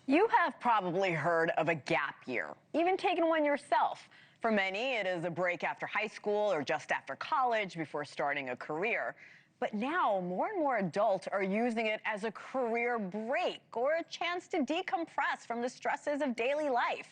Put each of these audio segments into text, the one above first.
You have probably heard of a gap year, even taken one yourself. For many, it is a break after high school or just after college before starting a career. But now, more and more adults are using it as a career break or a chance to decompress from the stresses of daily life.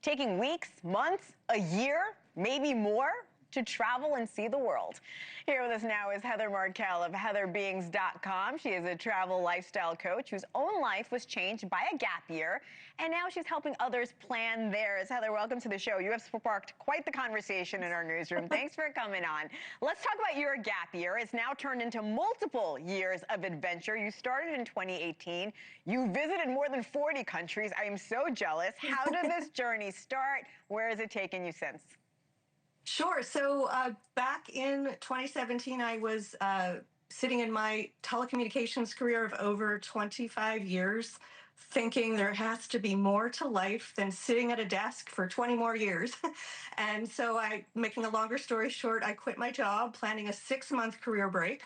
Taking weeks, months, a year, maybe more to travel and see the world. Here with us now is Heather Markel of heatherbeings.com. She is a travel lifestyle coach whose own life was changed by a gap year, and now she's helping others plan theirs. Heather, welcome to the show. You have sparked quite the conversation in our newsroom. Thanks for coming on. Let's talk about your gap year. It's now turned into multiple years of adventure. You started in 2018. You visited more than 40 countries. I am so jealous. How did this journey start? Where has it taken you since? Sure. So back in 2017, I was sitting in my telecommunications career of over 25 years, thinking there has to be more to life than sitting at a desk for 20 more years. And so making a longer story short, I quit my job, planning a 6-month career break.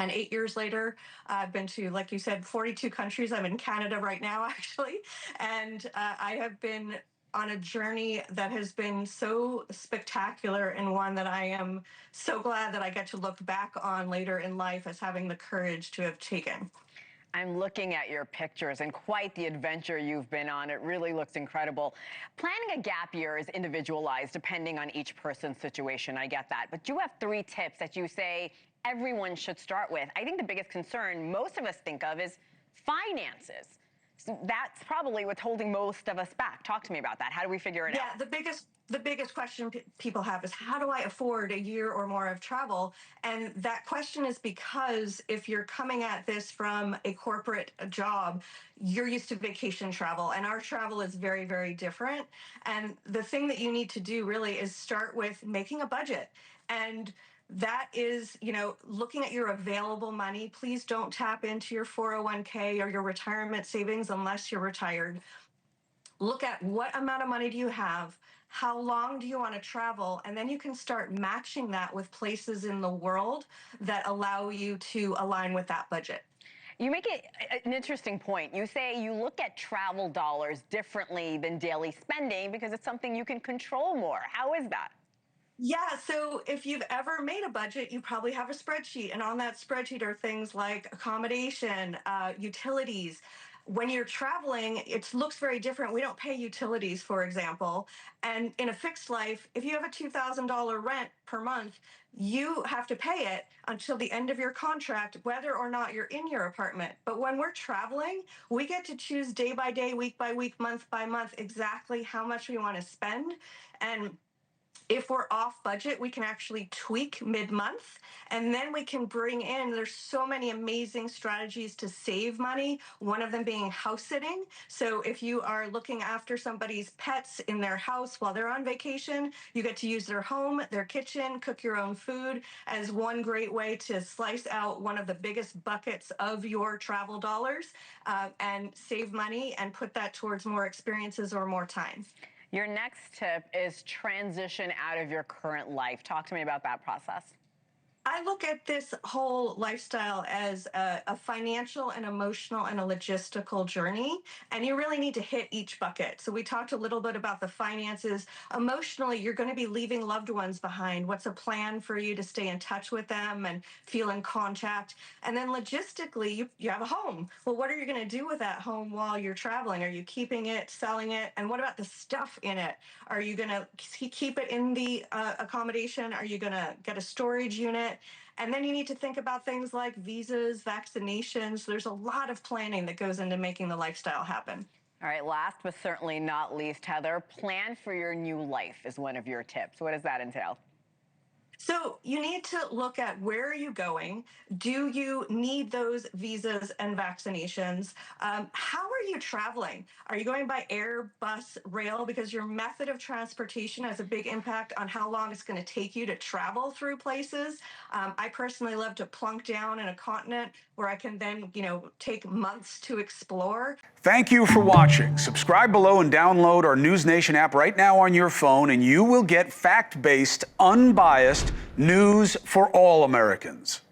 And 8 years later, I've been to, like you said, 42 countries. I'm in Canada right now, actually. And I have been on a journey that has been so spectacular, and one that I am so glad that I get to look back on later in life as having the courage to have taken. I'm looking at your pictures and quite the adventure you've been on. It really looks incredible. Planning a gap year is individualized depending on each person's situation. I get that. But you have 3 tips that you say everyone should start with. I think the biggest concern most of us think of is finances. So that's probably what's holding most of us back. Talk to me about that. How do we figure it out? Yeah, the biggest question people have is, how do I afford a year or more of travel? And that question is because if you're coming at this from a corporate job, you're used to vacation travel, and our travel is very, very different. And the thing that you need to do really is start with making a budget. And that is, looking at your available money. Please don't tap into your 401k or your retirement savings unless you're retired. Look at what amount of money do you have, how long do you want to travel, and then you can start matching that with places in the world that allow you to align with that budget. You make it an interesting point. You say you look at travel dollars differently than daily spending because it's something you can control more. How is that? Yeah, so if you've ever made a budget, you probably have a spreadsheet, and on that spreadsheet are things like accommodation, utilities. When you're traveling, it looks very different. We don't pay utilities, for example. And in a fixed life, if you have a $2,000 rent per month, you have to pay it until the end of your contract, whether or not you're in your apartment. But when we're traveling, we get to choose day by day, week by week, month by month, exactly how much we want to spend. And if we're off budget, we can actually tweak mid-month, and then we can bring in, there's so many amazing strategies to save money, one of them being house sitting. So if you are looking after somebody's pets in their house while they're on vacation, you get to use their home, their kitchen, cook your own food as one great way to slice out one of the biggest buckets of your travel dollars, and save money and put that towards more experiences or more time. Your next tip is transition out of your current life. Talk to me about that process. I look at this whole lifestyle as a financial and emotional and a logistical journey, and you really need to hit each bucket. So we talked a little bit about the finances. Emotionally, you're going to be leaving loved ones behind. What's a plan for you to stay in touch with them and feel in contact? And then logistically, you have a home. Well, what are you going to do with that home while you're traveling? Are you keeping it, selling it? And what about the stuff in it? Are you going to keep it in the accommodation? Are you going to get a storage unit? And then you need to think about things like visas, vaccinations. There's a lot of planning that goes into making the lifestyle happen. All right, last but certainly not least, Heather, plan for your new life is one of your tips. What does that entail? So you need to look at, where are you going? Do you need those visas and vaccinations? How are you traveling? Are you going by air, bus, rail? Because your method of transportation has a big impact on how long it's going to take you to travel through places. I personally love to plunk down in a continent where I can then, take months to explore. Thank you for watching. Subscribe below and download our NewsNation app right now on your phone, and you will get fact-based, unbiased news for all Americans.